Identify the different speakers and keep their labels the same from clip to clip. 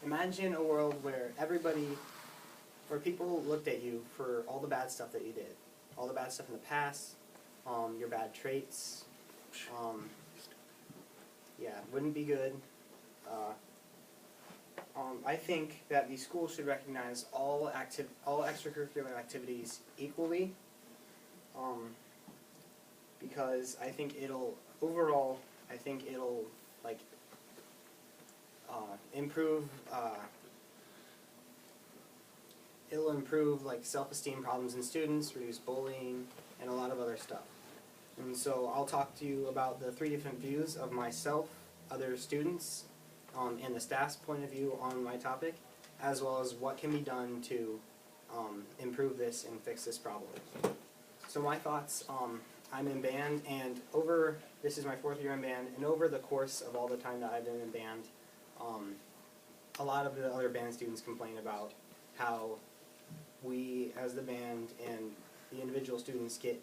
Speaker 1: imagine a world where where people looked at you for all the bad stuff that you did, all the bad stuff in the past, your bad traits. Yeah, wouldn't be good. I think that the school should recognize all extracurricular activities equally, because I think overall, like improve. It'll improve like self-esteem problems in students, reduce bullying, and a lot of other stuff. And so I'll talk to you about the 3 different views of myself, other students, and the staff's point of view on my topic, as well as what can be done to improve this and fix this problem. So my thoughts, I'm in band, and this is my 4th year in band, and over the course of all the time that I've been in band, a lot of the other band students complain about how we, as the band, and the individual students get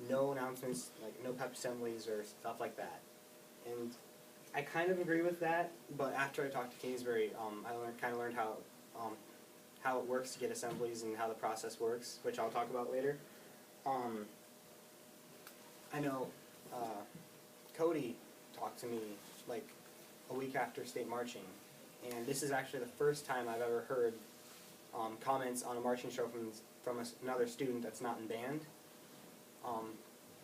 Speaker 1: no announcements, like no pep assemblies or stuff like that. And I kind of agree with that, but after I talked to Kingsbury, I kind of learned how it works to get assemblies and how the process works, which I'll talk about later. I know Cody talked to me like a week after state marching, and this is actually the first time I've ever heard comments on a marching show from another student that's not in band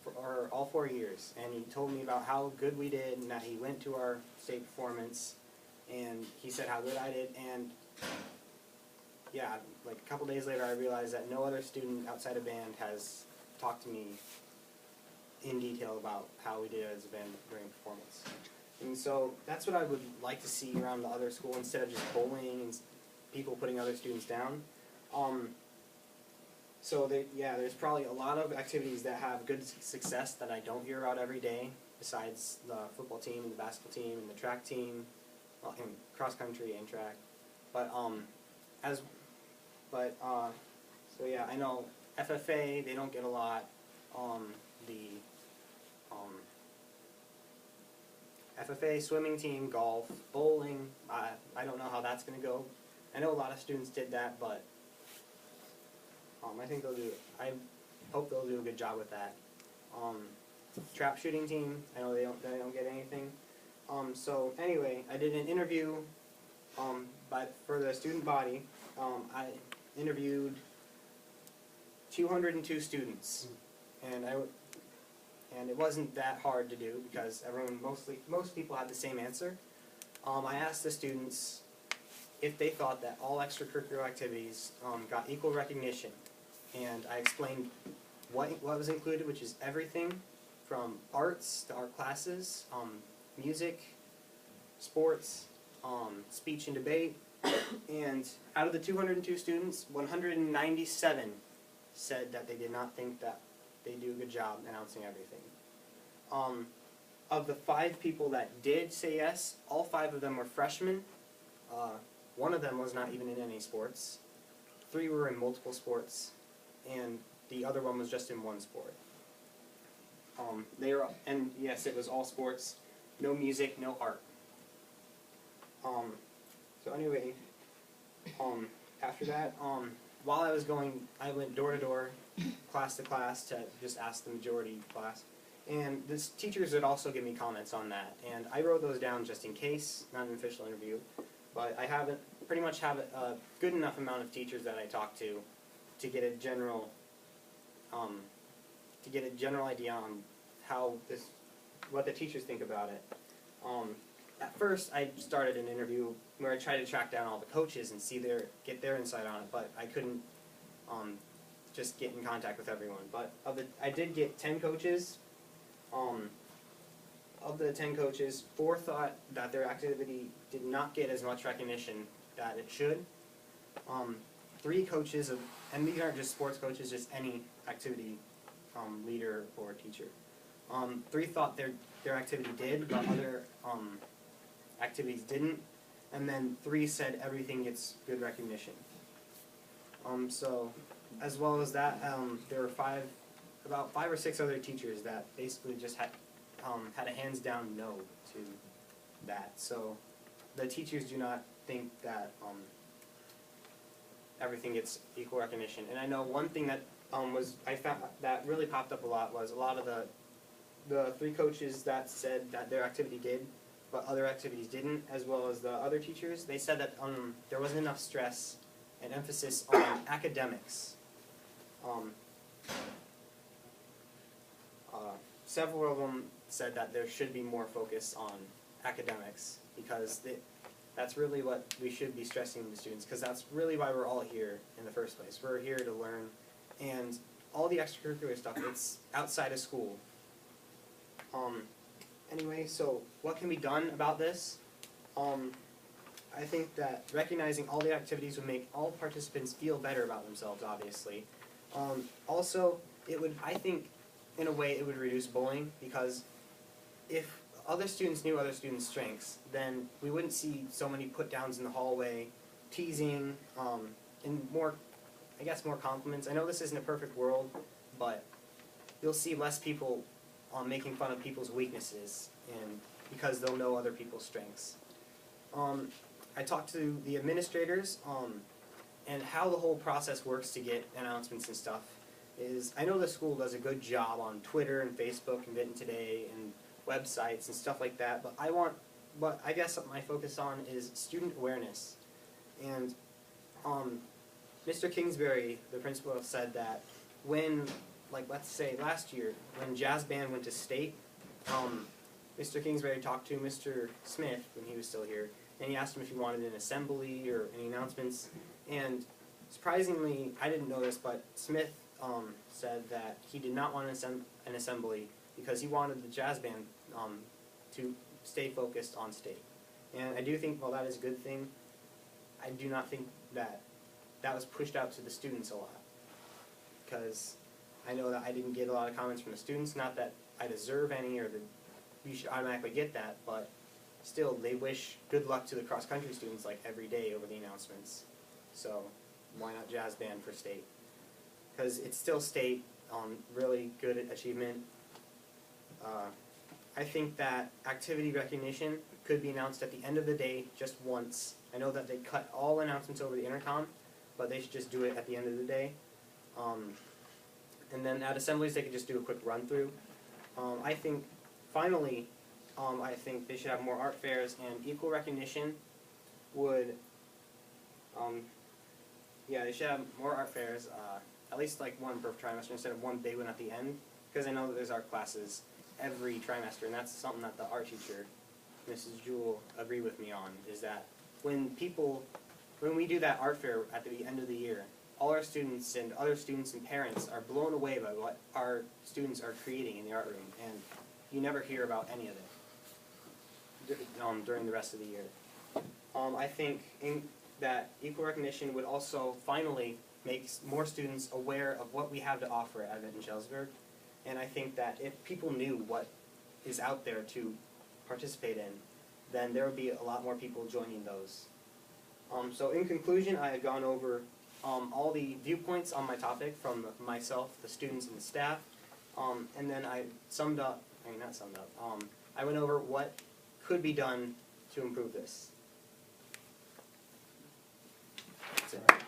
Speaker 1: for all 4 years. And he told me about how good we did and that he went to our state performance, and he said how good I did. And yeah, like a couple days later I realized that no other student outside of band has talked to me in detail about how we did as a band during performance. And so that's what I would like to see around the other school, instead of just bullying and people putting other students down. So there's probably a lot of activities that have good success that I don't hear about every day, besides the football team and the basketball team and the track team, and cross country and track. So yeah, I know FFA, they don't get a lot. FFA, swimming team, golf, bowling, I don't know how that's going to go. I know a lot of students did that, but I hope they'll do a good job with that. Trap shooting team, I know they don't get anything. So anyway, I did an interview for the student body. I interviewed 202 students, and it wasn't that hard to do because most people had the same answer. I asked the students if they thought that all extracurricular activities got equal recognition, and I explained what was included, which is everything from arts to art classes, music, sports, speech and debate. And out of the 202 students, 197 said that they did not think that they do a good job announcing everything. Of the 5 people that did say yes, all 5 of them were freshmen. 1 of them was not even in any sports. 3 were in multiple sports, and the other one was just in 1 sport. And yes, it was all sports, no music, no art. So anyway, after that, while I went door to door, class to class, to just ask the majority class. And the teachers would also give me comments on that, and I wrote those down just in case, not an official interview. But I pretty much have a good enough amount of teachers that I talk to get a general idea on what the teachers think about it. At first, I started an interview where I tried to track down all the coaches and get their insight on it, but I couldn't just get in contact with everyone. But I did get 10 coaches. Of the 10 coaches, 4 thought that their activity did not get as much recognition that it should. 3 coaches, and these aren't just sports coaches, just any activity leader or teacher. 3 thought their activity did, but other activities didn't. And then 3 said everything gets good recognition. So, as well as that, there were about 5 or 6 other teachers that basically just had a hands-down no to that. So the teachers do not think that everything gets equal recognition. And I know one thing that I found that really popped up a lot was a lot of the 3 coaches that said that their activity did, but other activities didn't, as well as the other teachers. They said that there wasn't enough stress and emphasis on academics. Several of them said that there should be more focus on academics, because that's really what we should be stressing to students, because that's really why we're all here in the first place. We're here to learn, and all the extracurricular stuff, it's outside of school. Anyway, so what can be done about this? I think that recognizing all the activities would make all participants feel better about themselves, obviously. Also, I think, in a way, it would reduce bullying, because if other students knew other students' strengths, then we wouldn't see so many put-downs in the hallway, teasing, and more compliments. I know this isn't a perfect world, but you'll see less people making fun of people's weaknesses, and because they'll know other people's strengths. I talked to the administrators, and how the whole process works to get announcements and stuff is, I know the school does a good job on Twitter and Facebook and Vinton Today and websites and stuff like that, but I guess what my focus on is student awareness. And Mr. Kingsbury, the principal, said that when, let's say last year, when jazz band went to state, Mr. Kingsbury talked to Mr. Smith when he was still here, and he asked him if he wanted an assembly or any announcements. And surprisingly, I didn't know this, but Smith said that he did not want an assembly because he wanted the jazz band to stay focused on state. And I do think, while that is a good thing, I do not think that that was pushed out to the students a lot. Because I know that I didn't get a lot of comments from the students, not that I deserve any or that you should automatically get that, but still, they wish good luck to the cross-country students every day over the announcements. So why not jazz band for state? Because it's still state, really good achievement. I think that activity recognition could be announced at the end of the day just once. I know that they cut all announcements over the intercom, but they should just do it at the end of the day. And then at assemblies, they could just do a quick run-through. I think, finally, I think they should have more art fairs, and equal recognition would, they should have more art fairs, at least one per trimester instead of one big one at the end, because I know that there's art classes every trimester, and that's something that the art teacher, Mrs. Jewell, agreed with me on, is that when we do that art fair at the end of the year, all our students and other students and parents are blown away by what our students are creating in the art room, and you never hear about any of it during the rest of the year. I think that equal recognition would also finally make more students aware of what we have to offer at Vinton-Shellsburg, and I think that if people knew what is out there to participate in, then there would be a lot more people joining those. So in conclusion, I have gone over all the viewpoints on my topic from myself, the students, and the staff, and then I I went over what could be done to improve this. That's it.